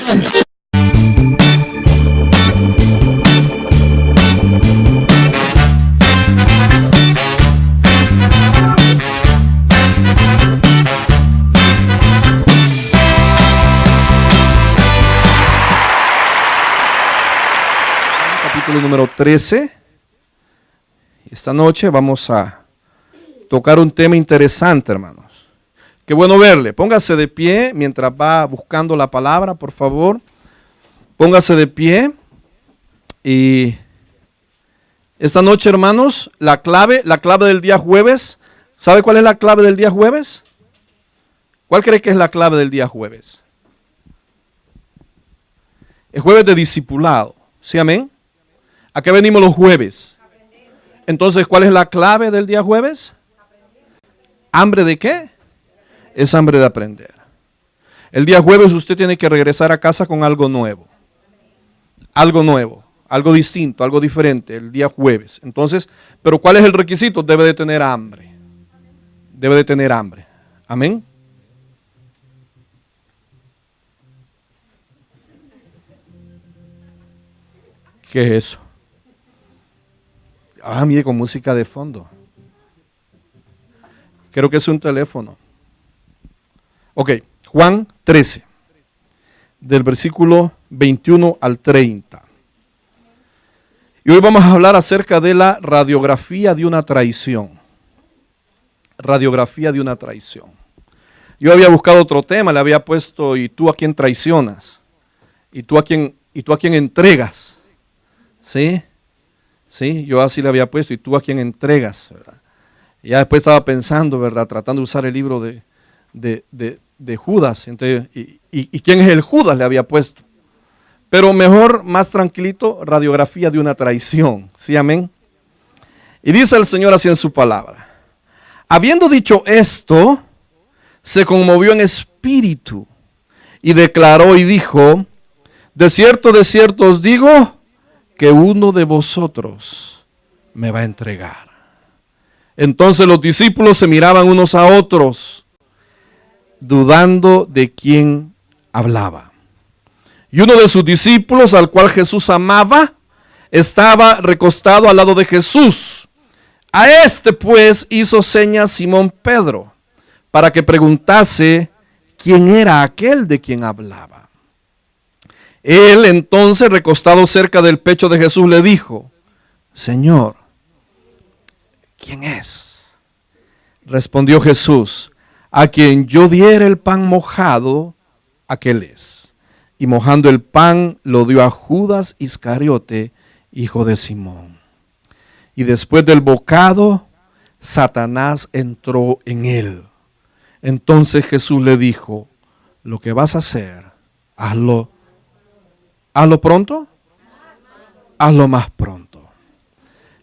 Capítulo número 13. Esta noche vamos a tocar un tema interesante, hermanos. Qué bueno verle. Póngase de pie mientras va buscando la palabra, por favor. Póngase de pie. Y esta noche, hermanos, la clave del día jueves. ¿Sabe cuál es la clave del día jueves? ¿Cuál cree que es la clave del día jueves? El jueves de discipulado. ¿Sí, amén? ¿A qué venimos los jueves? Entonces, ¿cuál es la clave del día jueves? ¿Hambre de qué? Es hambre de aprender. El día jueves usted tiene que regresar a casa con algo nuevo. Algo nuevo, algo distinto, algo diferente el día jueves. Entonces, ¿pero cuál es el requisito? Debe de tener hambre. Debe de tener hambre. Amén. ¿Qué es eso? Ah, mire, con música de fondo. Creo que es un teléfono. Ok, Juan 13, del versículo 21 al 30. Y hoy vamos a hablar acerca de la radiografía de una traición. Radiografía de una traición. Yo había buscado otro tema, le había puesto, ¿y tú a quién traicionas? ¿Y tú a quién entregas? ¿Sí? Sí, yo así le había puesto, ¿y tú a quién entregas? ¿Verdad? Y ya después estaba pensando, ¿verdad? Tratando de usar el libro de Judas. Entonces, ¿y quién es el Judas? Le había puesto. Pero mejor, más tranquilito, radiografía de una traición. ¿Sí, amén? Y dice el Señor así en su palabra. Habiendo dicho esto, se conmovió en espíritu y declaró y dijo, de cierto os digo, que uno de vosotros me va a entregar. Entonces los discípulos se miraban unos a otros, dudando de quién hablaba. Y uno de sus discípulos, al cual Jesús amaba, estaba recostado al lado de Jesús. A este pues hizo señas Simón Pedro, para que preguntase quién era aquel de quien hablaba. Él entonces, recostado cerca del pecho de Jesús, le dijo, Señor, ¿quién es? Respondió Jesús, a quien yo diere el pan mojado, aquel es. Y mojando el pan, lo dio a Judas Iscariote, hijo de Simón. Y después del bocado, Satanás entró en él. Entonces Jesús le dijo, lo que vas a hacer, hazlo. ¿Hazlo pronto? Hazlo más pronto.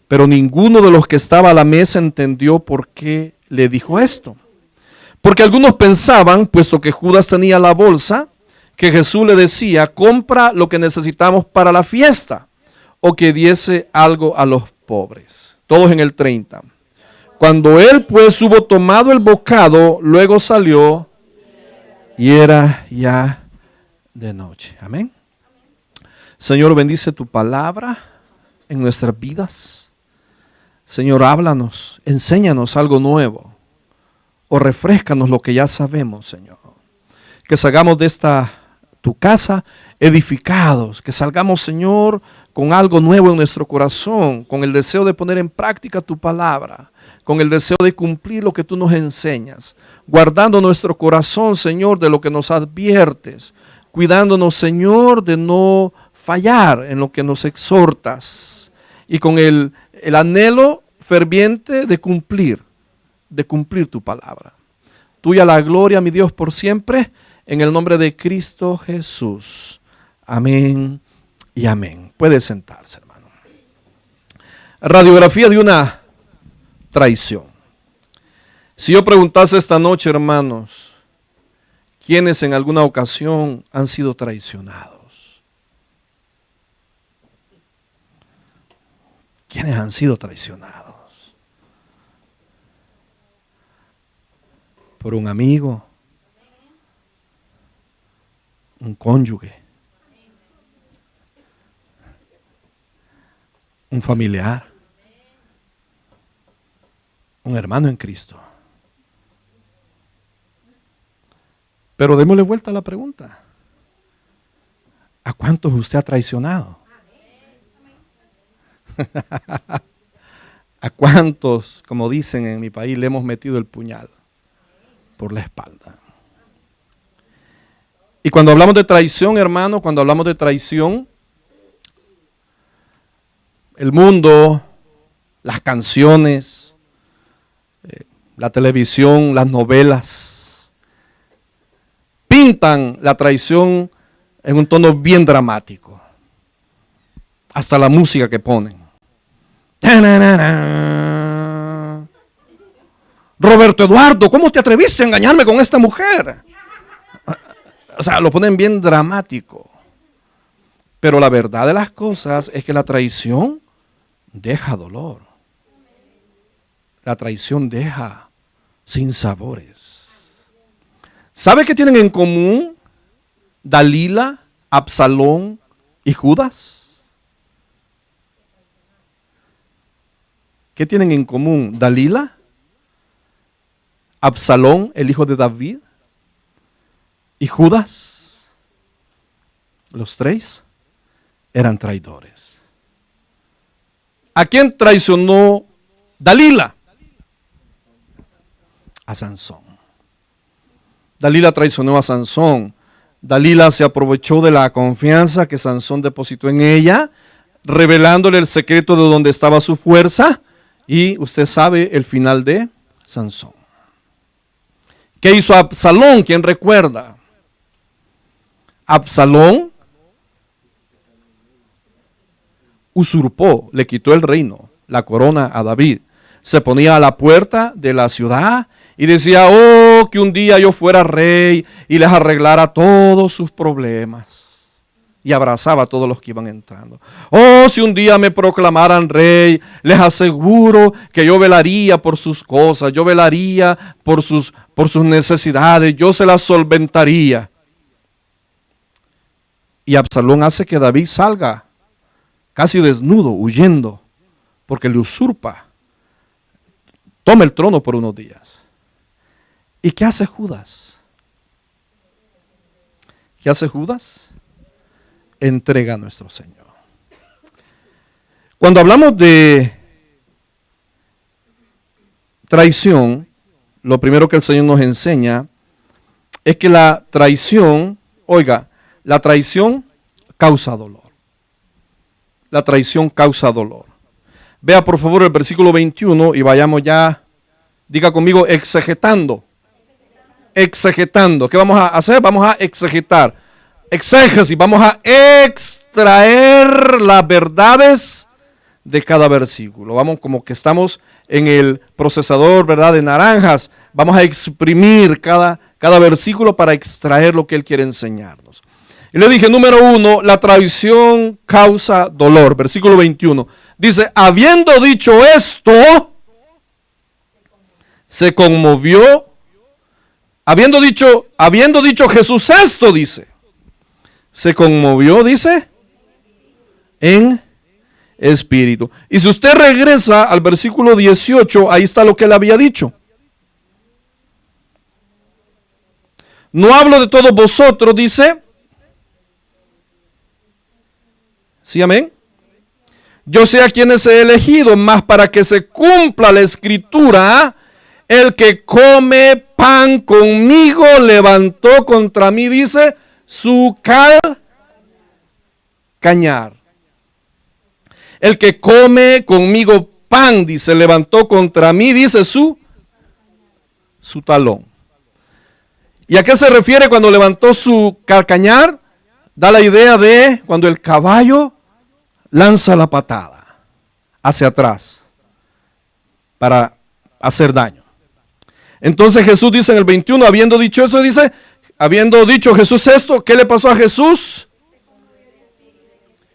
Pero ninguno de los que estaba a la mesa entendió por qué le dijo esto. Porque algunos pensaban, puesto que Judas tenía la bolsa, que Jesús le decía, compra lo que necesitamos para la fiesta, o que diese algo a los pobres. Todos en el 30. Cuando él pues hubo tomado el bocado, luego salió y era ya de noche. Amén. Señor, bendice tu palabra en nuestras vidas. Señor, háblanos, enséñanos algo nuevo o refréscanos lo que ya sabemos, Señor. Que salgamos de esta, tu casa, edificados. Que salgamos, Señor, con algo nuevo en nuestro corazón, con el deseo de poner en práctica tu palabra, con el deseo de cumplir lo que tú nos enseñas, guardando nuestro corazón, Señor, de lo que nos adviertes, cuidándonos, Señor, de no fallar en lo que nos exhortas y con el anhelo ferviente de cumplir tu palabra. Tuya la gloria, mi Dios, por siempre, en el nombre de Cristo Jesús. Amén y amén. Puede sentarse, hermano. Radiografía de una traición. Si yo preguntase esta noche, hermanos, ¿quiénes en alguna ocasión han sido traicionados? ¿Quiénes han sido traicionados? ¿Por un amigo? ¿Un cónyuge? un familiar, un hermano en Cristo. Pero démosle vuelta a la pregunta. ¿A cuántos usted ha traicionado? ¿A cuántos, como dicen en mi país, le hemos metido el puñal por la espalda? Y cuando hablamos de traición, hermano, cuando hablamos de traición, el mundo, las canciones, la televisión, las novelas, pintan la traición en un tono bien dramático. Hasta la música que ponen. Roberto Eduardo, ¿cómo te atreviste a engañarme con esta mujer? O sea, lo ponen bien dramático. Pero la verdad de las cosas es que la traición deja dolor. La traición deja sin sabores. ¿Sabe qué tienen en común Dalila, Absalón y Judas? ¿Qué tienen en común Dalila, Absalón, el hijo de David, y Judas? Los tres eran traidores. ¿A quién traicionó Dalila? A Sansón. Dalila traicionó a Sansón. Dalila se aprovechó de la confianza que Sansón depositó en ella, revelándole el secreto de donde estaba su fuerza, y usted sabe el final de Sansón. ¿Qué hizo Absalón? ¿Quién recuerda? Absalón usurpó, le quitó el reino, la corona a David. Se ponía a la puerta de la ciudad y decía, oh, que un día yo fuera rey y les arreglara todos sus problemas. Y abrazaba a todos los que iban entrando. Oh, si un día me proclamaran rey, les aseguro que yo velaría por sus cosas, yo velaría por sus necesidades, yo se las solventaría. Y Absalón hace que David salga casi desnudo, huyendo, porque le usurpa. Toma el trono por unos días. ¿Y qué hace Judas? ¿Qué hace Judas? Entrega a nuestro Señor. Cuando hablamos de traición, lo primero que el Señor nos enseña es que la traición, oiga, la traición causa dolor. La traición causa dolor. Vea por favor el versículo 21 y vayamos ya, diga conmigo, exegetando. Exegetando. ¿Qué vamos a hacer? Vamos a exegetar. Exégesis, vamos a extraer las verdades de cada versículo. Vamos como que estamos en el procesador, ¿verdad?, de naranjas. Vamos a exprimir cada versículo para extraer lo que Él quiere enseñarnos. Y le dije, número 1, la traición causa dolor. Versículo 21. Dice, habiendo dicho esto, se conmovió. Habiendo dicho Jesús esto, dice. Se conmovió, dice, en espíritu. Y si usted regresa al versículo 18, ahí está lo que él había dicho. No hablo de todos vosotros, dice. ¿Sí, amén? Yo sé a quienes he elegido, más para que se cumpla la escritura, el que come pan conmigo levantó contra mí, dice, su cañar. El que come conmigo pan, dice, levantó contra mí, dice, su talón. ¿Y a qué se refiere cuando levantó su calcañar? Da la idea de cuando el caballo lanza la patada hacia atrás para hacer daño. Entonces Jesús dice en el 21, habiendo dicho eso, dice, habiendo dicho Jesús esto, ¿qué le pasó a Jesús?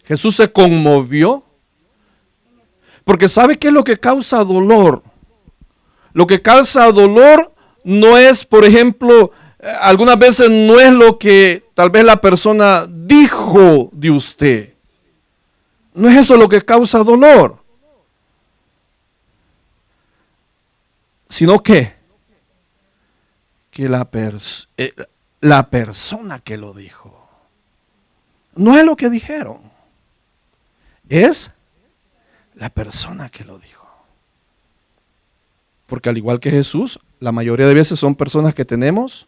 Jesús se conmovió. Porque ¿sabe qué es lo que causa dolor? Lo que causa dolor no es, por ejemplo, algunas veces no es lo que tal vez la persona dijo de usted. No es eso lo que causa dolor, sino que la persona que lo dijo. No es lo que dijeron, es la persona que lo dijo. Porque al igual que Jesús, la mayoría de veces son personas que tenemos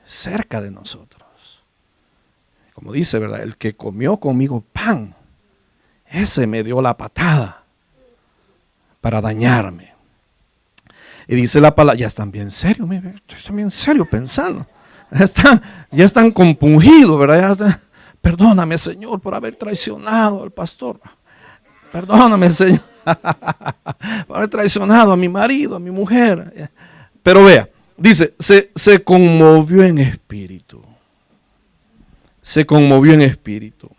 cerca de nosotros. Como dice, ¿verdad? El que comió conmigo pan, ese me dio la patada para dañarme. Y dice la palabra, ya están bien serios, están bien serios pensando. Ya están compungidos, ¿verdad? Perdóname, Señor, por haber traicionado al pastor. Perdóname, Señor, por haber traicionado a mi marido, a mi mujer. Pero vea, dice, se conmovió en espíritu. Se conmovió en espíritu.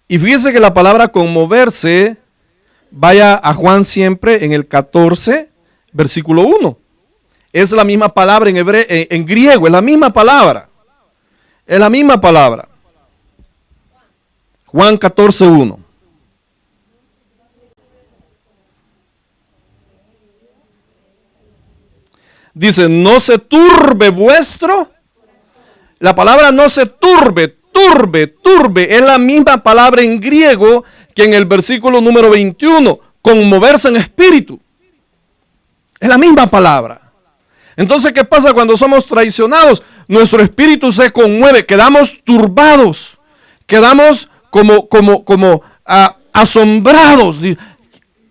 Y fíjese que la palabra conmoverse, vaya a Juan siempre en el 14, versículo 1. Es la misma palabra en griego, es la misma palabra. Es la misma palabra. Juan 14, 1. Dice, no se turbe vuestro. La palabra no se turbe, turbe, es la misma palabra en griego que en el versículo número 21, conmoverse en espíritu. Es la misma palabra. Entonces, ¿qué pasa cuando somos traicionados? Nuestro espíritu se conmueve, quedamos turbados, quedamos como asombrados.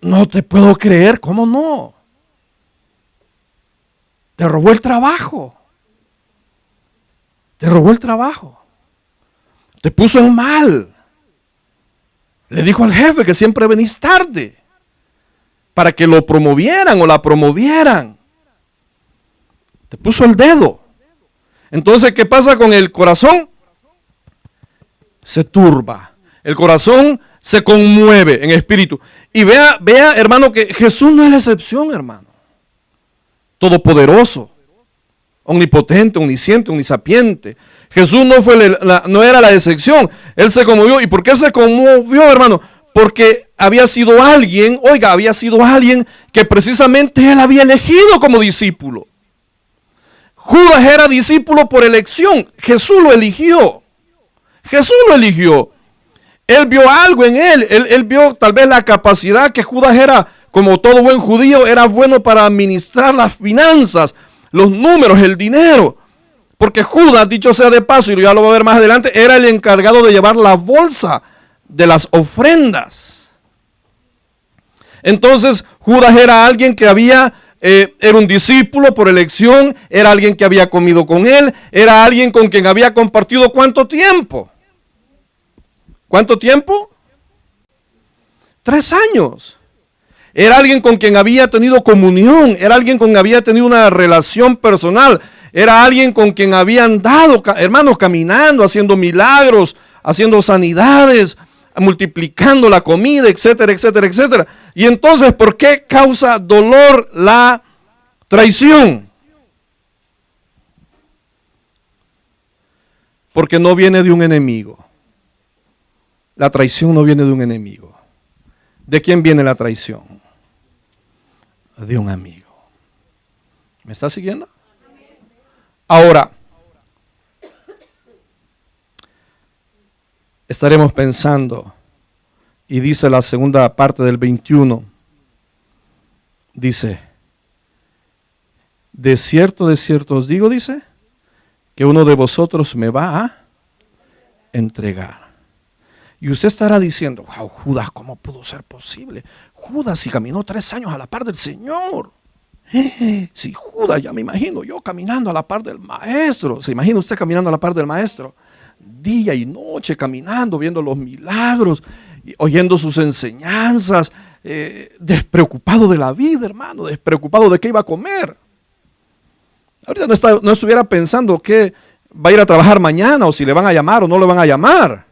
No te puedo creer, ¿cómo no? Te robó el trabajo. Te robó el trabajo. Te puso en mal. Le dijo al jefe que siempre venís tarde para que lo promovieran o la promovieran. Te puso el dedo. Entonces, ¿qué pasa con el corazón? Se turba. El corazón se conmueve en espíritu. Y vea, hermano, que Jesús no es la excepción, hermano. Todopoderoso, omnipotente, omnisciente, omnisapiente. Jesús no era la excepción. Él se conmovió. ¿Y por qué se conmovió, hermano? Porque había sido alguien que precisamente él había elegido como discípulo. Judas era discípulo por elección. Jesús lo eligió. Él vio algo en él. Él vio tal vez la capacidad que Judas era, como todo buen judío, era bueno para administrar las finanzas, los números, el dinero. Porque Judas, dicho sea de paso, y ya lo va a ver más adelante, era el encargado de llevar la bolsa de las ofrendas. Entonces, Judas era alguien que era un discípulo por elección, era alguien que había comido con él, era alguien con quien había compartido ¿cuánto tiempo? ¿Cuánto tiempo? 3 años. Era alguien con quien había tenido comunión, era alguien con quien había tenido una relación personal, era alguien con quien había andado, hermanos, caminando, haciendo milagros, haciendo sanidades, multiplicando la comida, etcétera, etcétera, etcétera. Y entonces, ¿por qué causa dolor la traición? Porque no viene de un enemigo. La traición no viene de un enemigo. ¿De quién viene la traición? De un amigo. ¿Me está siguiendo? Ahora, estaremos pensando, y dice la segunda parte del 21, dice, de cierto os digo, dice, que uno de vosotros me va a entregar. Y usted estará diciendo, wow, Judas, ¿cómo pudo ser posible? Judas si caminó 3 años a la par del Señor. Si Judas, ya me imagino yo caminando a la par del maestro. ¿Se imagina usted caminando a la par del maestro? Día y noche caminando, viendo los milagros, oyendo sus enseñanzas, despreocupado de la vida, hermano, despreocupado de qué iba a comer. Ahorita no estuviera pensando que va a ir a trabajar mañana o si le van a llamar o no le van a llamar.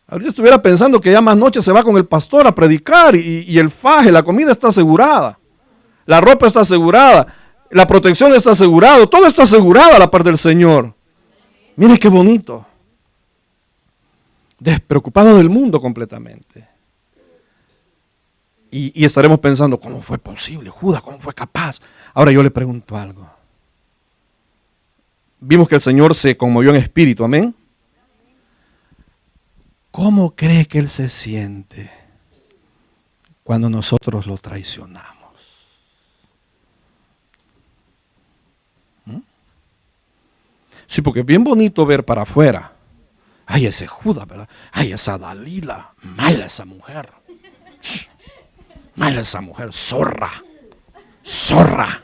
Ahorita estuviera pensando que ya más noche se va con el pastor a predicar y el faje, la comida está asegurada, la ropa está asegurada, la protección está asegurada, todo está asegurado a la par del Señor. Mire qué bonito. despreocupados del mundo completamente. Y estaremos pensando, ¿cómo fue posible? Judas, ¿cómo fue capaz? Ahora yo le pregunto algo. Vimos que el Señor se conmovió en espíritu, amén. ¿Cómo cree que Él se siente cuando nosotros lo traicionamos? Sí, porque es bien bonito ver para afuera. Ay, ese Judas, ¿verdad? Ay, esa Dalila, mala esa mujer. Mala esa mujer, zorra. Zorra.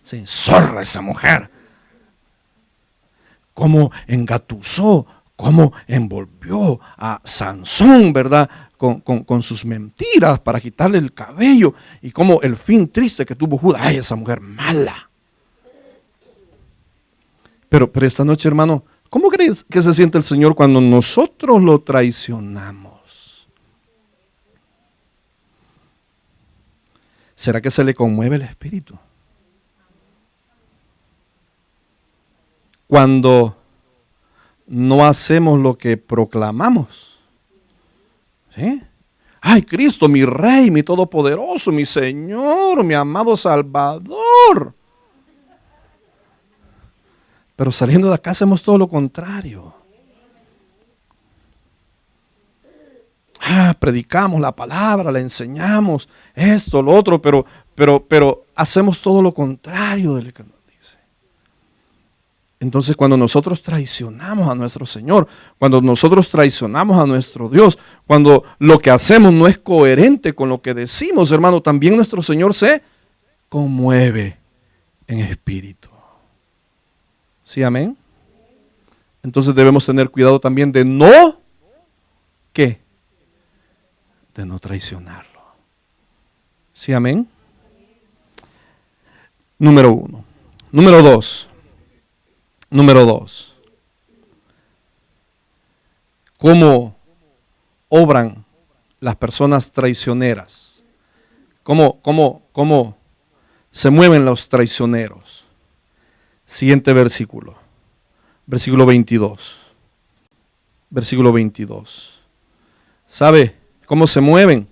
Sí, zorra esa mujer. Cómo engatusó, cómo envolvió a Sansón, ¿verdad? Con sus mentiras para quitarle el cabello. Y cómo el fin triste que tuvo Judas. Ay, esa mujer mala. Pero esta noche, hermano, ¿cómo crees que se siente el Señor cuando nosotros lo traicionamos? ¿Será que se le conmueve el espíritu? Cuando no hacemos lo que proclamamos. ¿Sí? Ay, Cristo, mi Rey, mi Todopoderoso, mi Señor, mi amado Salvador. Pero saliendo de acá hacemos todo lo contrario. Predicamos la palabra, la enseñamos, esto, lo otro, pero hacemos todo lo contrario de lo que nos dice. Entonces, cuando nosotros traicionamos a nuestro Señor, cuando nosotros traicionamos a nuestro Dios, cuando lo que hacemos no es coherente con lo que decimos, hermano, también nuestro Señor se conmueve en espíritu. ¿Sí, amén? Entonces debemos tener cuidado también de no, ¿qué? De no traicionarlo. ¿Sí, amén? Número 1. Número 2. ¿Cómo obran las personas traicioneras? ¿Cómo se mueven los traicioneros? Siguiente versículo. Versículo 22. Versículo 22. ¿Sabe cómo se mueven?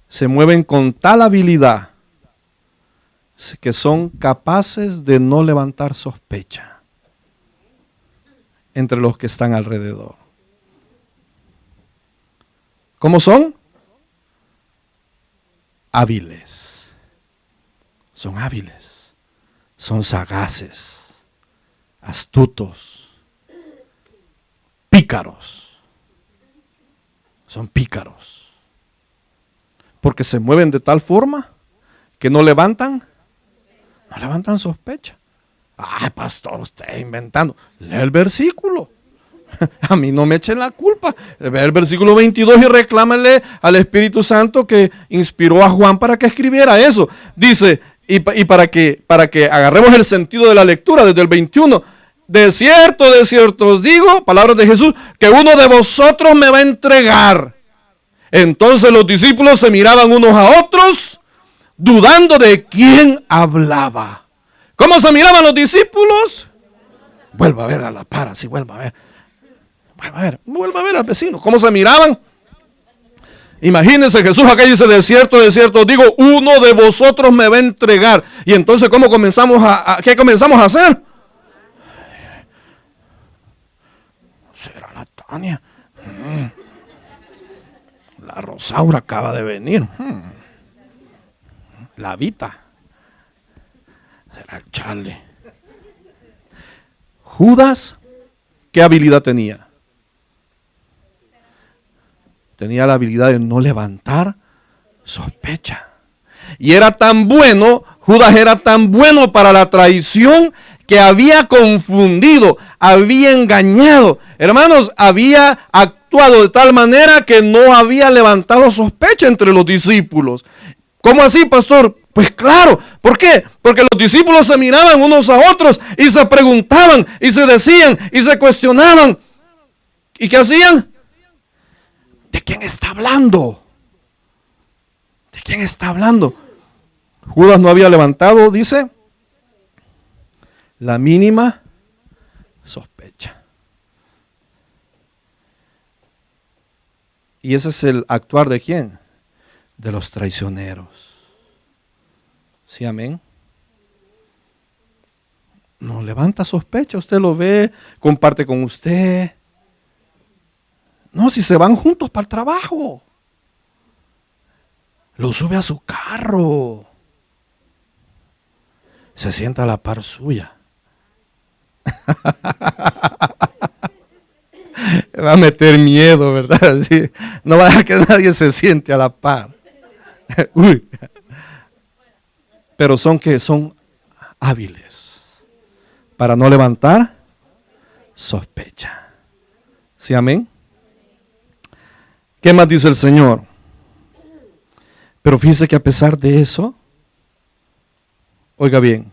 Se mueven con tal habilidad que son capaces de no levantar sospecha entre los que están alrededor. ¿Cómo son? Hábiles. Son hábiles. Son sagaces. Astutos. Pícaros. Son pícaros. Porque se mueven de tal forma que no levantan sospecha. Ay, pastor, usted está inventando. Lee el versículo. A mí no me echen la culpa. Ve el versículo 22 y reclámale al Espíritu Santo que inspiró a Juan para que escribiera eso. Dice, y para que agarremos el sentido de la lectura desde el 21. De cierto os digo, palabras de Jesús, que uno de vosotros me va a entregar. Entonces los discípulos se miraban unos a otros, dudando de quién hablaba. ¿Cómo se miraban los discípulos? Vuelva a ver a la par, así vuelva a ver. Vuelva a ver al vecino. ¿Cómo se miraban? Imagínense, Jesús acá dice, de cierto os digo, uno de vosotros me va a entregar. Y entonces, ¿cómo comenzamos qué comenzamos a hacer? ¿Será la Tania? La Rosaura acaba de venir. La Vita. Será el Charlie. Judas, ¿qué habilidad tenía? Tenía la habilidad de no levantar sospecha. Y era tan bueno, Judas era tan bueno para la traición que había confundido, había engañado. Hermanos, había actuado de tal manera que no había levantado sospecha entre los discípulos. ¿Cómo así, pastor? Pues claro, ¿por qué? Porque los discípulos se miraban unos a otros y se preguntaban y se decían y se cuestionaban. ¿Y qué hacían? ¿De quién está hablando? ¿De quién está hablando? Judas no había levantado, dice, la mínima sospecha. Y ese es el actuar ¿de quién? De los traicioneros. ¿Sí, amén? No levanta sospecha, usted lo ve, comparte con usted. No, si se van juntos para el trabajo, lo sube a su carro, se sienta a la par suya. Va a meter miedo, ¿verdad? Sí. No va a dejar que nadie se siente a la par. Uy. Pero son hábiles para no levantar sospecha. ¿Sí, amén? ¿Qué más dice el Señor? Pero fíjese que a pesar de eso, oiga bien,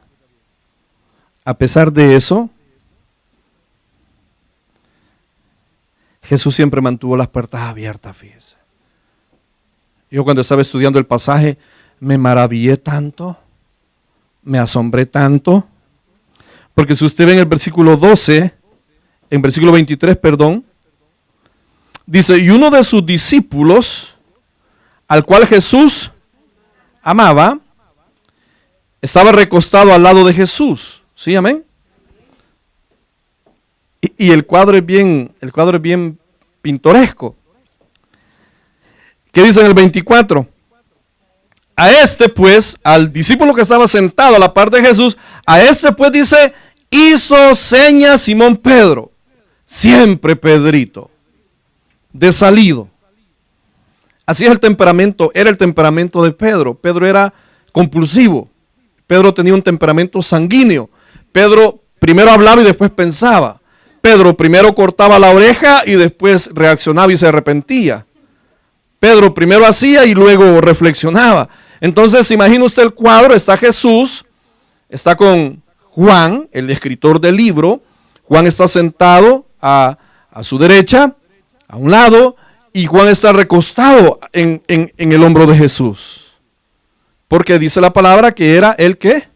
a pesar de eso, Jesús siempre mantuvo las puertas abiertas, fíjese. Yo cuando estaba estudiando el pasaje me maravillé tanto, me asombré tanto, porque si usted ve en el versículo 12, en versículo 23, perdón, dice, y uno de sus discípulos, al cual Jesús amaba, estaba recostado al lado de Jesús. ¿Sí, amén? Y el cuadro es bien pintoresco. ¿Qué dice en el 24? A este pues, al discípulo que estaba sentado a la par de Jesús, a este pues dice, hizo señas Simón Pedro, siempre Pedrito, desalido. Así es el temperamento, era el temperamento de Pedro. Pedro era compulsivo. Pedro tenía un temperamento sanguíneo. Pedro primero hablaba y después pensaba. Pedro primero cortaba la oreja y después reaccionaba y se arrepentía. Pedro primero hacía y luego reflexionaba. Entonces, imagina usted el cuadro, está Jesús, está con Juan, el escritor del libro. Juan está sentado a su derecha, a un lado, y Juan está recostado en el hombro de Jesús. Porque dice la palabra que era el que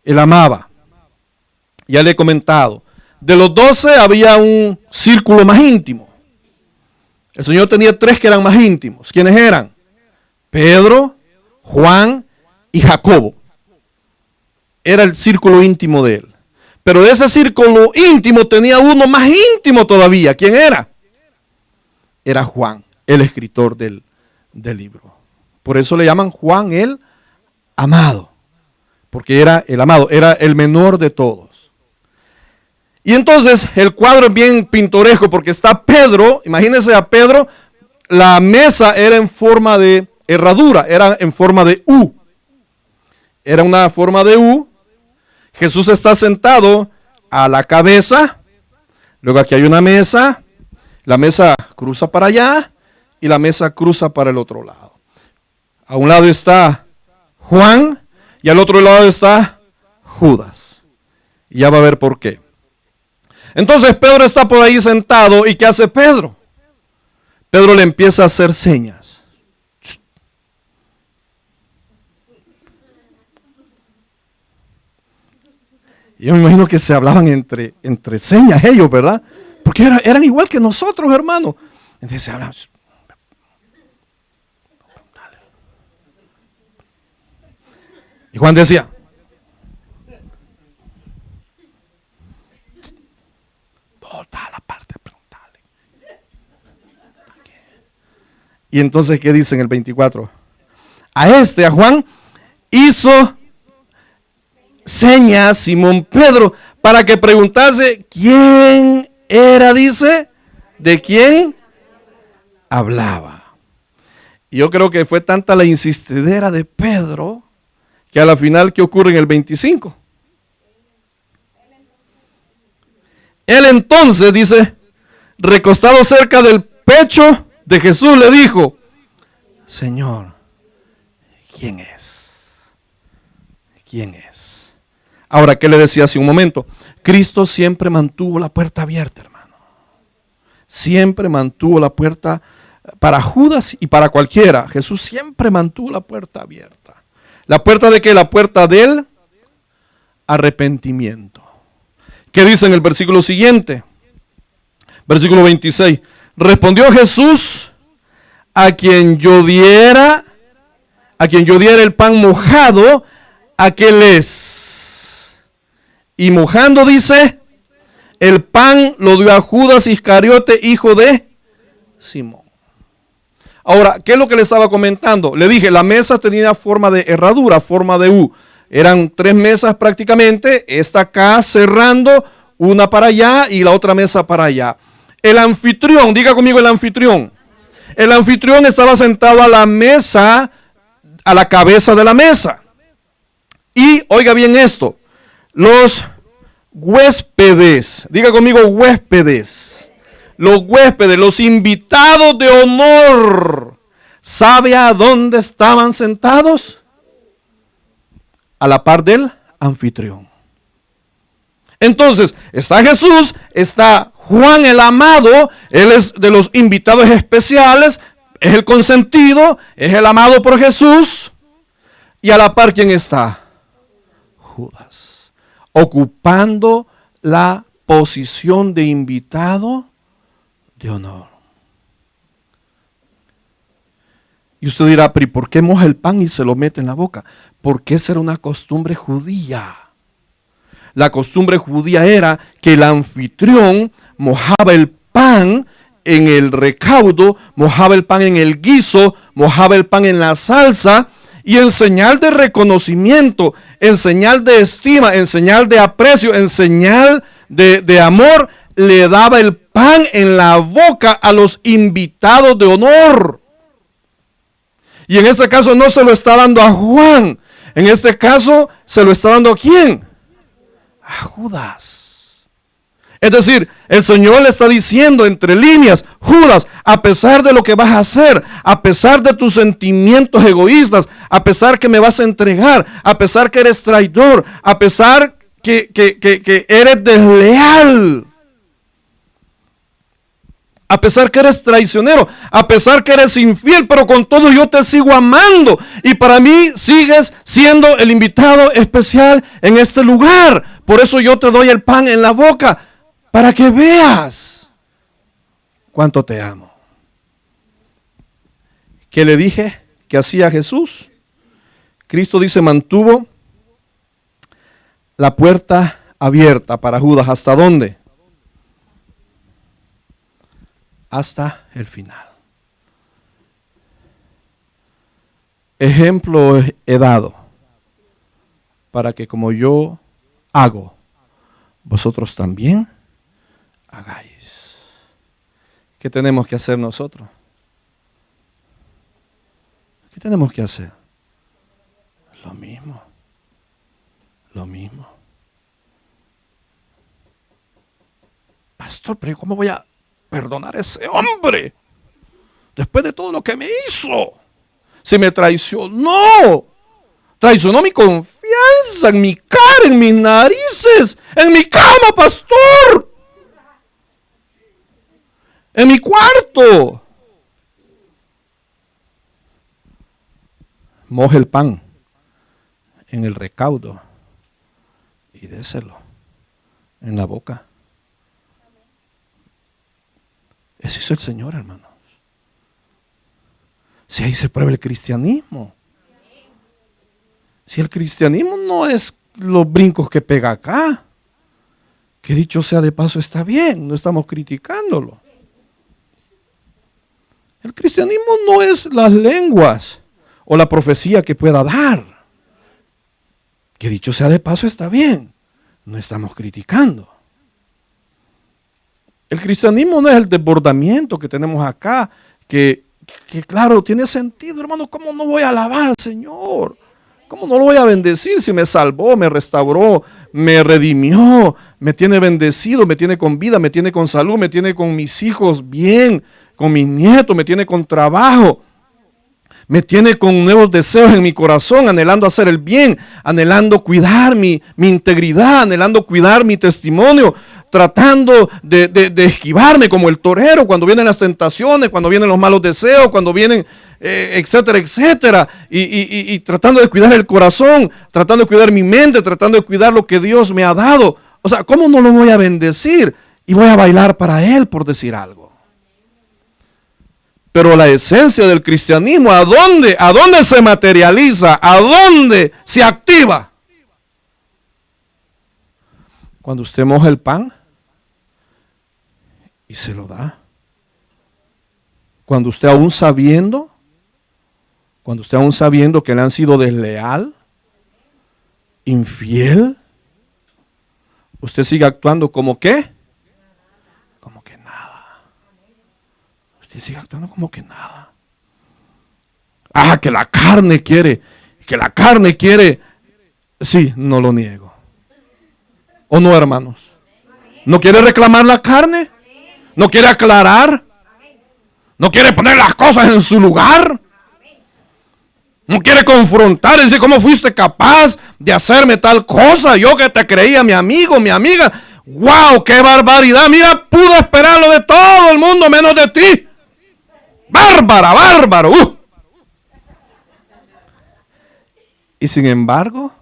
él amaba. Ya le he comentado. De los 12 había un círculo más íntimo. El Señor tenía 3 que eran más íntimos. ¿Quiénes eran? Pedro, Juan y Jacobo. Era el círculo íntimo de él. Pero de ese círculo íntimo tenía uno más íntimo todavía. ¿Quién era? Era Juan, el escritor del libro. Por eso le llaman Juan el amado. Porque era el amado, era el menor de todos. Y entonces el cuadro es bien pintoresco porque está Pedro, imagínense a Pedro, la mesa era en forma de herradura, era en forma de U. Era una forma de U. Jesús está sentado a la cabeza, luego aquí hay una mesa, la mesa cruza para allá y la mesa cruza para el otro lado. A un lado está Juan y al otro lado está Judas. Y ya va a ver por qué. Entonces Pedro está por ahí sentado y ¿qué hace Pedro? Pedro le empieza a hacer señas. Yo me imagino que se hablaban entre señas ellos, ¿verdad? Porque eran igual que nosotros, hermano. Entonces se hablaban. Y Juan decía, volta a la parte frontal. Y entonces, ¿qué dice en el 24? A Juan, hizo señas Simón Pedro para que preguntase quién era, dice, de quién hablaba. Y yo creo que fue tanta la insistidera de Pedro que a la final, ¿qué ocurre en el 25? Él entonces, dice, recostado cerca del pecho de Jesús, le dijo, Señor, ¿quién es? ¿Quién es? Ahora, ¿qué le decía hace un momento? Cristo siempre mantuvo la puerta abierta, hermano. Siempre mantuvo la puerta para Judas y para cualquiera. Jesús siempre mantuvo la puerta abierta. ¿La puerta de qué? La puerta del arrepentimiento. ¿Qué dice en el versículo siguiente? Versículo 26. Respondió Jesús, a quien yo diera el pan mojado, aquel es. Y mojando, dice, el pan lo dio a Judas Iscariote, hijo de Simón. Ahora, ¿qué es lo que le estaba comentando? Le dije, la mesa tenía forma de herradura, forma de U. Eran 3 mesas prácticamente, esta acá cerrando, una para allá y la otra mesa para allá. El anfitrión, diga conmigo el anfitrión. El anfitrión estaba sentado a la mesa, a la cabeza de la mesa. Y oiga bien esto, los huéspedes, diga conmigo huéspedes. Los huéspedes, los invitados de honor, ¿sabe a dónde estaban sentados? A la par del anfitrión. Entonces, está Jesús, está Juan el amado, él es de los invitados especiales, es el consentido, es el amado por Jesús. Y a la par, ¿quién está? Judas, ocupando la posición de invitado de honor. Y usted dirá, pero ¿y por qué moja el pan y se lo mete en la boca? Porque esa era una costumbre judía. La costumbre judía era que el anfitrión mojaba el pan en el recaudo, mojaba el pan en el guiso, mojaba el pan en la salsa, y en señal de reconocimiento, en señal de estima, en señal de aprecio, en señal de amor, le daba el pan en la boca a los invitados de honor. Y en este caso no se lo está dando a Juan, en este caso se lo está dando ¿a quién? A Judas. Es decir, el Señor le está diciendo entre líneas, Judas, a pesar de lo que vas a hacer, a pesar de tus sentimientos egoístas, a pesar que me vas a entregar, a pesar que eres traidor, a pesar que eres desleal, a pesar que eres traicionero, a pesar que eres infiel, pero con todo yo te sigo amando. Y para mí sigues siendo el invitado especial en este lugar. Por eso yo te doy el pan en la boca, para que veas cuánto te amo. ¿Qué le dije que hacía Jesús? Cristo dice, mantuvo la puerta abierta para Judas. ¿Hasta dónde? Hasta el final. Ejemplo he dado para que como yo hago, vosotros también hagáis. ¿Qué tenemos que hacer nosotros? ¿Qué tenemos que hacer? Lo mismo. Lo mismo. Pastor, pero ¿cómo voy a perdonar a ese hombre después de todo lo que me hizo? Se me traicionó mi confianza, en mi cara, en mis narices, en mi cama, pastor, en mi cuarto. Moje el pan en el recaudo y déselo en la boca. Ese es el Señor, hermanos. Si ahí se prueba el cristianismo. Si el cristianismo no es los brincos que pega acá, que dicho sea de paso está bien, no estamos criticándolo. El cristianismo no es las lenguas o la profecía que pueda dar. Que dicho sea de paso está bien, no estamos criticando. El cristianismo no es el desbordamiento que tenemos acá, que claro, tiene sentido, hermano. ¿Cómo no voy a alabar al Señor? ¿Cómo no lo voy a bendecir si me salvó, me restauró, me redimió, me tiene bendecido, me tiene con vida, me tiene con salud, me tiene con mis hijos bien, con mis nietos, me tiene con trabajo, me tiene con nuevos deseos en mi corazón, anhelando hacer el bien, anhelando cuidar mi integridad, anhelando cuidar mi testimonio, tratando de esquivarme como el torero cuando vienen las tentaciones, cuando vienen los malos deseos, cuando vienen, etcétera, etcétera, y tratando de cuidar el corazón, tratando de cuidar mi mente, tratando de cuidar lo que Dios me ha dado. O sea, ¿cómo no lo voy a bendecir? Y voy a bailar para Él, por decir algo. Pero la esencia del cristianismo, ¿a dónde se materializa? ¿A dónde se activa? Cuando usted moja el pan y se lo da. Cuando usted aún sabiendo que le han sido desleal, infiel, usted sigue actuando como ¿qué? Como que nada. Usted sigue actuando como que nada. Que la carne quiere. Sí, no lo niego. ¿O no, hermanos? ¿No quiere reclamar la carne? ¿No quiere aclarar? ¿No quiere poner las cosas en su lugar? ¿No quiere confrontar y decir cómo fuiste capaz de hacerme tal cosa? Yo que te creía mi amigo, mi amiga. ¡Wow! ¡Qué barbaridad! Mira, pude esperarlo de todo el mundo menos de ti. ¡Bárbara, bárbaro! Y sin embargo,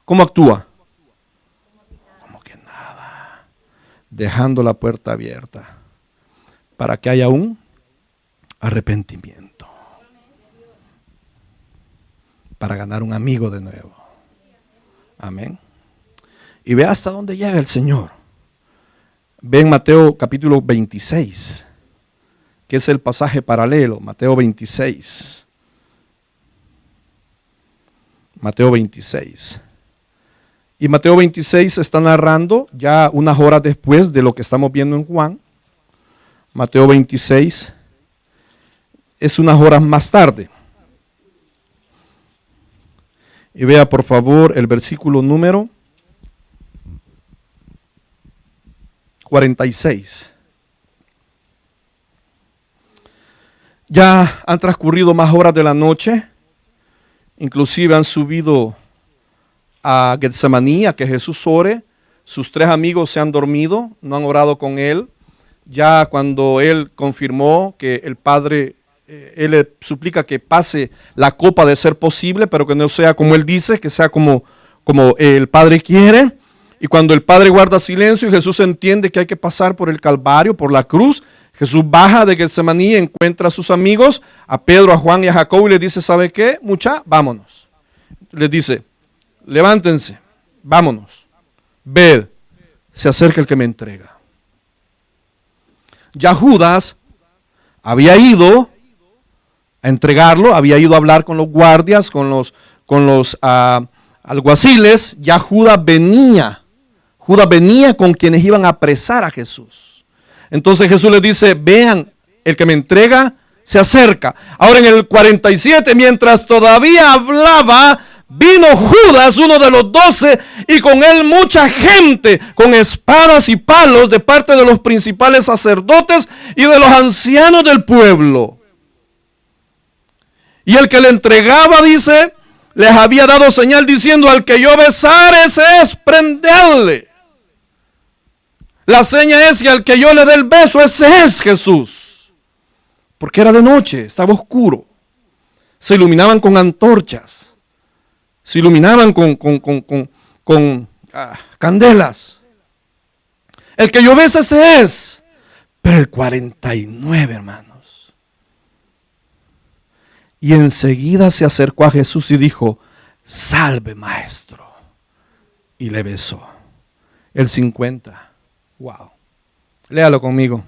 ¿cómo actúa? Como que nada. Dejando la puerta abierta para que haya un arrepentimiento. Para ganar un amigo de nuevo. Amén. Y ve hasta dónde llega el Señor. Ve en Mateo capítulo 26, que es el pasaje paralelo. Mateo 26. Mateo 26. Y Mateo 26 está narrando ya unas horas después de lo que estamos viendo en Juan. Mateo 26 es unas horas más tarde. Y vea por favor el versículo número 46. Ya han transcurrido más horas de la noche, inclusive han subido a Getsemaní a que Jesús ore. Sus 3 amigos se han dormido, no han orado con él. Ya cuando él confirmó que el Padre, él le suplica que pase la copa de ser posible, pero que no sea como él dice, que sea como el Padre quiere. Y cuando el Padre guarda silencio y Jesús entiende que hay que pasar por el Calvario, por la cruz, Jesús baja de Getsemaní, encuentra a sus amigos, a Pedro, a Juan y a Jacobo, y les dice, ¿sabe qué? Vámonos. Les dice, levántense, vámonos. Ved, se acerca el que me entrega. Ya Judas había ido a entregarlo, había ido a hablar con los guardias, con los alguaciles. Ya Judas venía con quienes iban a apresar a Jesús. Entonces Jesús les dice, vean, el que me entrega se acerca. Ahora en el 47, mientras todavía hablaba, vino Judas, uno de los 12, y con él mucha gente con espadas y palos de parte de los principales sacerdotes y de los ancianos del pueblo. Y el que le entregaba, dice, les había dado señal diciendo, al que yo besare, ese es, prenderle. La seña es que al que yo le dé el beso, ese es Jesús. Porque era de noche, estaba oscuro. Se iluminaban con antorchas. Se iluminaban con candelas. El que yo besa, ese es. Pero el 49, hermanos. Y enseguida se acercó a Jesús y dijo, salve, maestro. Y le besó. El 50. Wow. Léalo conmigo.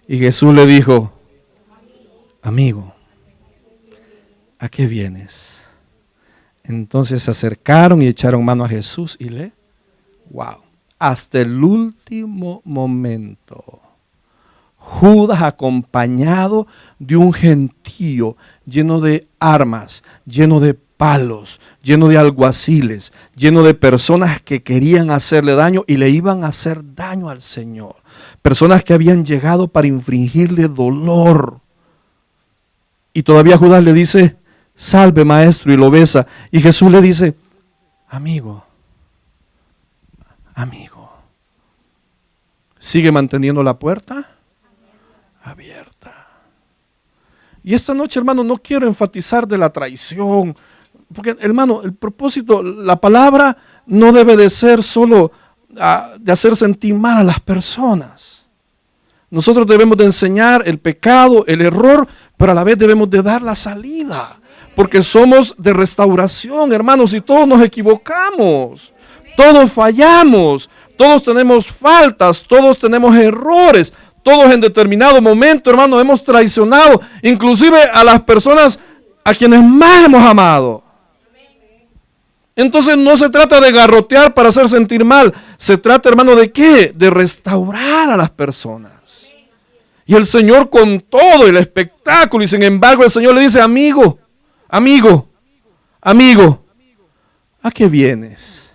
Y Jesús le dijo, amigo, ¿a qué vienes? Entonces se acercaron y echaron mano a Jesús y wow. Hasta el último momento, Judas, acompañado de un gentío lleno de armas, lleno de palos, lleno de alguaciles, lleno de personas que querían hacerle daño y le iban a hacer daño al Señor. Personas que habían llegado para infligirle dolor. Y todavía Judas le dice, salve, maestro, y lo besa. Y Jesús le dice, amigo, ¿sigue manteniendo la puerta abierta? Y esta noche, hermano, no quiero enfatizar de la traición, porque, hermano, el propósito, la palabra no debe de ser solo de hacer sentir mal a las personas. Nosotros debemos de enseñar el pecado, el error, pero a la vez debemos de dar la salida. Porque somos de restauración, hermanos, y todos nos equivocamos. Todos fallamos, todos tenemos faltas, todos tenemos errores. Todos en determinado momento, hermano, hemos traicionado, inclusive a las personas a quienes más hemos amado. Entonces no se trata de garrotear para hacer sentir mal. Se trata, hermano, ¿de qué? De restaurar a las personas. Y el Señor con todo el espectáculo, y sin embargo el Señor le dice, amigo, amigo, amigo, ¿a qué vienes?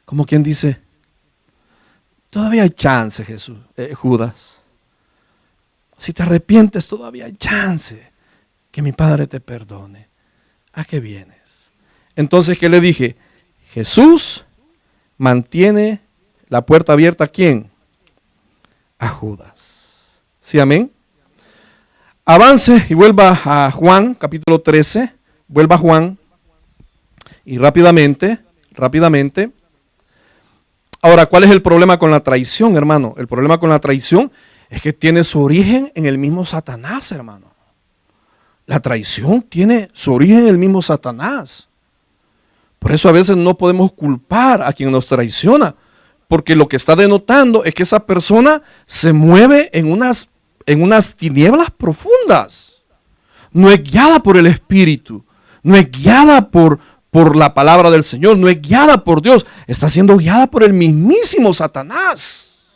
Como quien dice, todavía hay chance, Judas. Si te arrepientes, todavía hay chance que mi Padre te perdone. ¿A qué vienes? Entonces, ¿qué le dije? Jesús mantiene la puerta abierta ¿a quién? A Judas. ¿Sí, amén? Avance y vuelva a Juan, capítulo 13. Vuelva a Juan. Y rápidamente. Ahora, ¿cuál es el problema con la traición, hermano? El problema con la traición es que tiene su origen en el mismo Satanás, hermano. La traición tiene su origen en el mismo Satanás. Por eso a veces no podemos culpar a quien nos traiciona, porque lo que está denotando es que esa persona se mueve en unas tinieblas profundas. No es guiada por el Espíritu, no es guiada por la palabra del Señor, no es guiada por Dios, está siendo guiada por el mismísimo Satanás.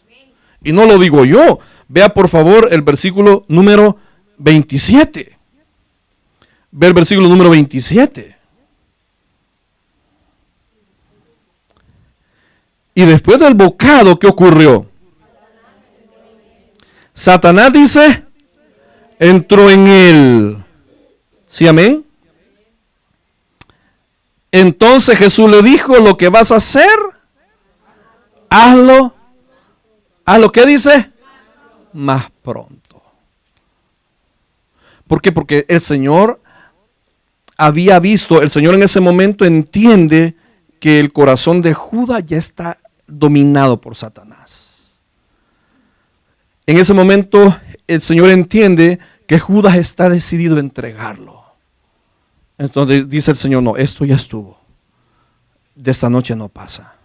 Y no lo digo yo. Vea por favor el versículo número 27. Ve el versículo número 27. Y después del bocado, ¿qué ocurrió? Satanás dice, entró en él. ¿Sí, amén? Entonces Jesús le dijo, lo que vas a hacer, hazlo. ¿Hazlo qué dice? Más pronto. ¿Por qué? Porque el Señor había visto, el Señor en ese momento entiende que el corazón de Judas ya está dominado por Satanás. En ese momento el Señor entiende que Judas está decidido a entregarlo. Entonces dice el Señor, no, esto ya estuvo. De esta noche no pasa.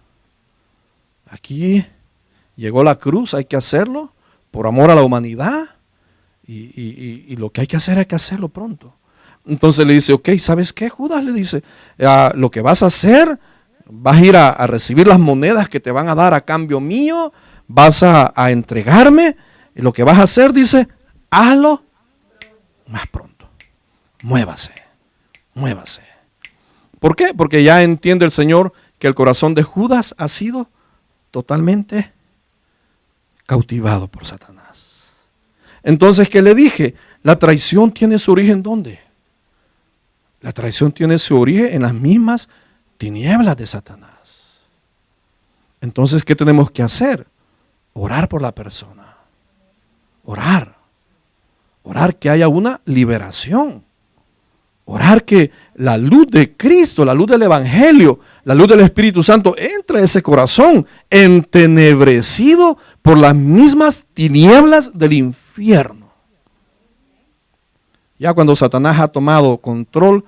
Aquí llegó la cruz, hay que hacerlo por amor a la humanidad. Y lo que hay que hacerlo pronto. Entonces le dice, ok, ¿sabes qué, Judas? Le dice, lo que vas a hacer, vas a ir a recibir las monedas que te van a dar a cambio mío, vas a entregarme, y lo que vas a hacer, dice, hazlo más pronto. Muévase. ¿Por qué? Porque ya entiende el Señor que el corazón de Judas ha sido totalmente cautivado por Satanás. Entonces, ¿qué le dije? La traición tiene su origen ¿dónde? La traición tiene su origen en las mismas tinieblas de Satanás. Entonces, ¿qué tenemos que hacer? Orar por la persona. Orar que haya una liberación. Orar que la luz de Cristo, la luz del Evangelio, la luz del Espíritu Santo entre a ese corazón entenebrecido por las mismas tinieblas del infierno. Ya cuando Satanás ha tomado control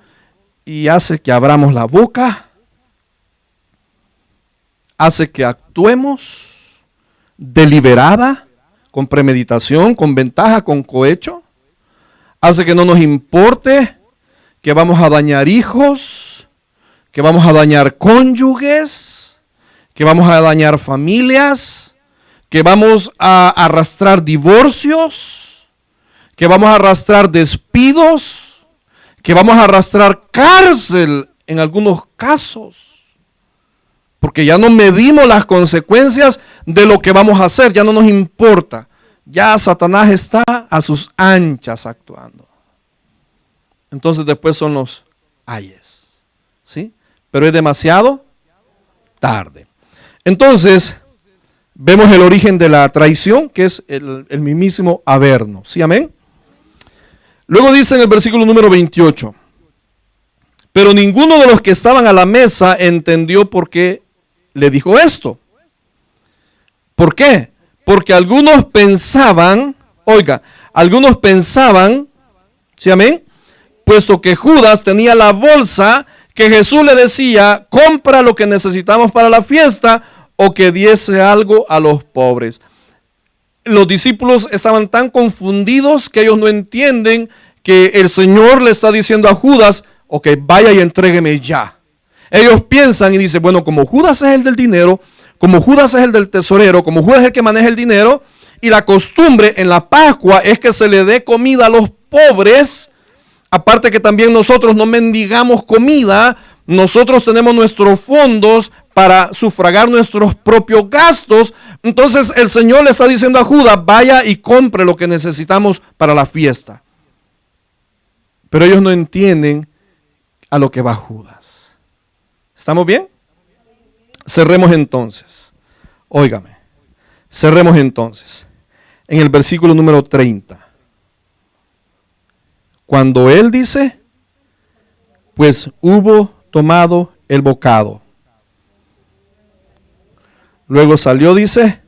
y hace que abramos la boca, hace que actuemos deliberada, con premeditación, con ventaja, con cohecho, hace que no nos importe que vamos a dañar hijos, que vamos a dañar cónyuges, que vamos a dañar familias, que vamos a arrastrar divorcios, que vamos a arrastrar despidos, que vamos a arrastrar cárcel en algunos casos, porque ya no medimos las consecuencias de lo que vamos a hacer, ya no nos importa, ya Satanás está a sus anchas actuando. Entonces después son los ayes, ¿sí? Pero es demasiado tarde. Entonces, vemos el origen de la traición, que es el mismísimo Averno, ¿sí? Amén. Luego dice en el versículo número 28, pero ninguno de los que estaban a la mesa entendió por qué le dijo esto. ¿Por qué? Porque algunos pensaban, oiga, algunos pensaban, ¿sí, amén? Puesto que Judas tenía la bolsa, que Jesús le decía, compra lo que necesitamos para la fiesta o que diese algo a los pobres. Los discípulos estaban tan confundidos que ellos no entienden que el Señor le está diciendo a Judas, ok, vaya y entrégueme ya. Ellos piensan y dicen, bueno, como Judas es el del dinero, como Judas es el del tesorero, como Judas es el que maneja el dinero, y la costumbre en la Pascua es que se le dé comida a los pobres. Aparte que también nosotros no mendigamos comida, nosotros tenemos nuestros fondos para sufragar nuestros propios gastos. Entonces el Señor le está diciendo a Judas, vaya y compre lo que necesitamos para la fiesta. Pero ellos no entienden a lo que va Judas. ¿Estamos bien? Cerremos entonces. Óigame. Cerremos entonces. En el versículo número 30. Cuando él dice, pues hubo tomado el bocado. Luego salió, dice,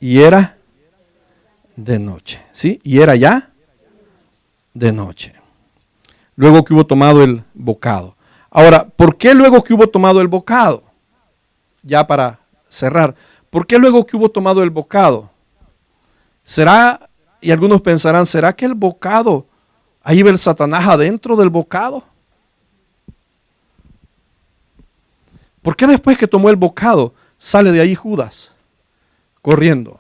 y era de noche. ¿Sí? Y era ya de noche. Luego que hubo tomado el bocado. Ahora, ¿por qué luego que hubo tomado el bocado? Ya para cerrar. ¿Por qué luego que hubo tomado el bocado? ¿Será, y algunos pensarán, ¿será que el bocado, ahí va el Satanás adentro del bocado? ¿Por qué después que tomó el bocado sale de ahí Judas corriendo?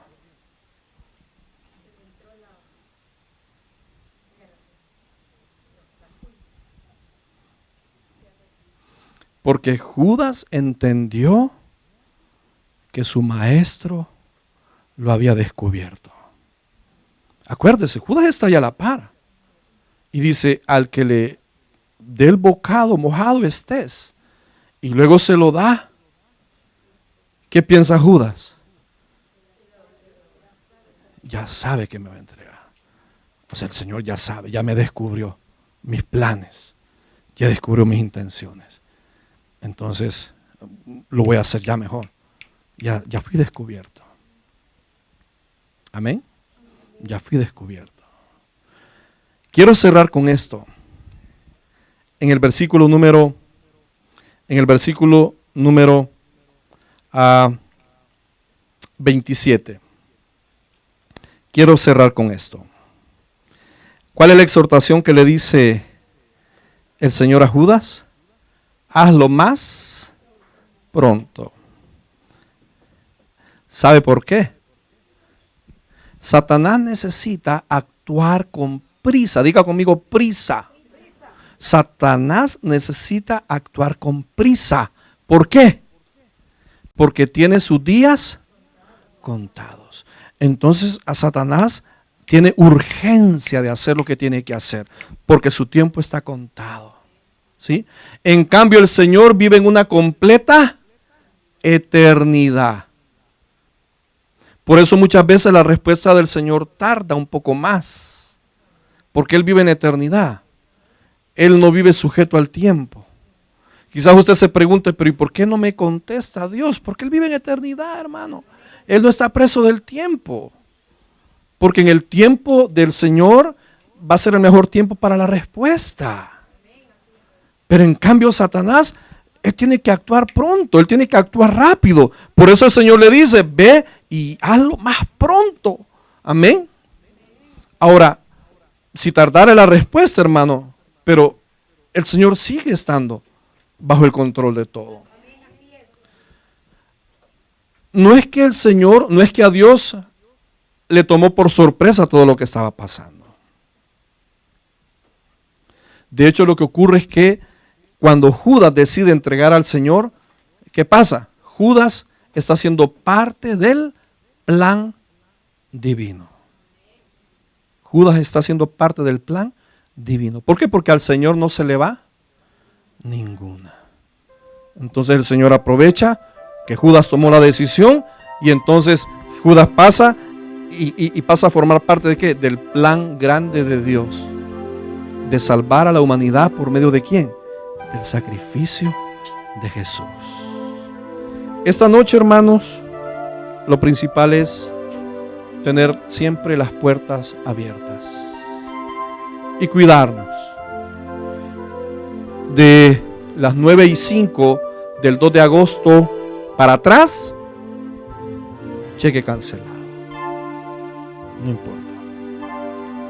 Porque Judas entendió que su maestro lo había descubierto. Acuérdese, Judas está allá a la par. Y dice, al que le dé el bocado mojado estés. Y luego se lo da. ¿Qué piensa Judas? Ya sabe que me va a entregar. O sea, el Señor ya sabe, ya me descubrió mis planes. Ya descubrió mis intenciones. Entonces, lo voy a hacer ya mejor. Ya fui descubierto. Amén. Ya fui descubierto. Quiero cerrar con esto. En el versículo número 27. Quiero cerrar con esto. ¿Cuál es la exhortación que le dice el Señor a Judas? Hazlo más pronto. ¿Sabe por qué? Satanás necesita actuar con prisa. Diga conmigo, prisa. Satanás necesita actuar con prisa. ¿Por qué? Porque tiene sus días contados. Entonces a Satanás tiene urgencia de hacer lo que tiene que hacer, porque su tiempo está contado. ¿Sí? En cambio el Señor vive en una completa eternidad. Por eso muchas veces la respuesta del Señor tarda un poco más, porque Él vive en eternidad. Él no vive sujeto al tiempo. Quizás usted se pregunte, pero ¿y por qué no me contesta Dios? Porque Él vive en eternidad, hermano. Él no está preso del tiempo. Porque en el tiempo del Señor va a ser el mejor tiempo para la respuesta. Pero en cambio Satanás, él tiene que actuar pronto, él tiene que actuar rápido. Por eso el Señor le dice, ve y hazlo más pronto. Amén. Ahora, si tardara la respuesta, hermano, pero el Señor sigue estando bajo el control de todo. No es que el Señor, no es que a Dios le tomó por sorpresa todo lo que estaba pasando. De hecho, lo que ocurre es que cuando Judas decide entregar al Señor, ¿qué pasa? Judas está siendo parte del plan divino. Judas está siendo parte del plan divino. ¿Por qué? Porque al Señor no se le va ninguna. Entonces el Señor aprovecha que Judas tomó la decisión y entonces Judas pasa y pasa a formar parte de ¿qué? Del plan grande de Dios, de salvar a la humanidad por medio de ¿quién? Del sacrificio de Jesús. Esta noche, hermanos, lo principal es tener siempre las puertas abiertas y cuidarnos. De las 9:05 del 2 de agosto para atrás, cheque cancelado. No importa.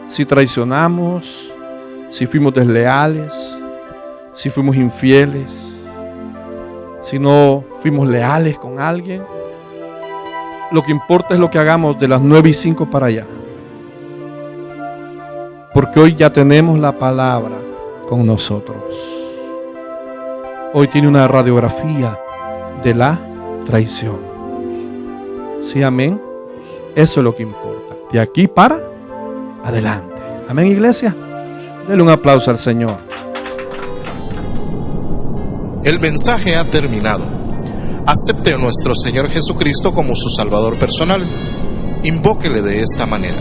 Si traicionamos, si fuimos desleales, si fuimos infieles, si no fuimos leales con alguien, lo que importa es lo que hagamos de las 9:05 para allá. Porque hoy ya tenemos la palabra con nosotros. Hoy tiene una radiografía de la traición. Sí, amén. Eso es lo que importa. De aquí para adelante. Amén, iglesia. Denle un aplauso al Señor. El mensaje ha terminado. Acepte a nuestro Señor Jesucristo como su Salvador personal. Invóquele de esta manera: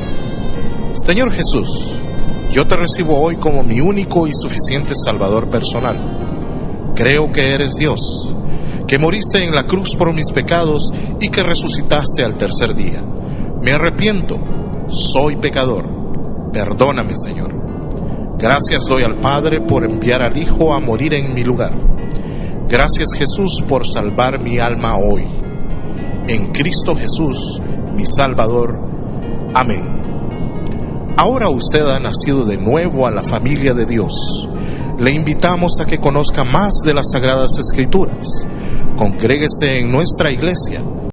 Señor Jesús, yo te recibo hoy como mi único y suficiente Salvador personal. Creo que eres Dios, que moriste en la cruz por mis pecados y que resucitaste al tercer día. Me arrepiento, soy pecador. Perdóname, Señor. Gracias doy al Padre por enviar al Hijo a morir en mi lugar. Gracias, Jesús, por salvar mi alma hoy. En Cristo Jesús, mi Salvador. Amén. Ahora usted ha nacido de nuevo a la familia de Dios. Le invitamos a que conozca más de las Sagradas Escrituras. Congréguese en nuestra iglesia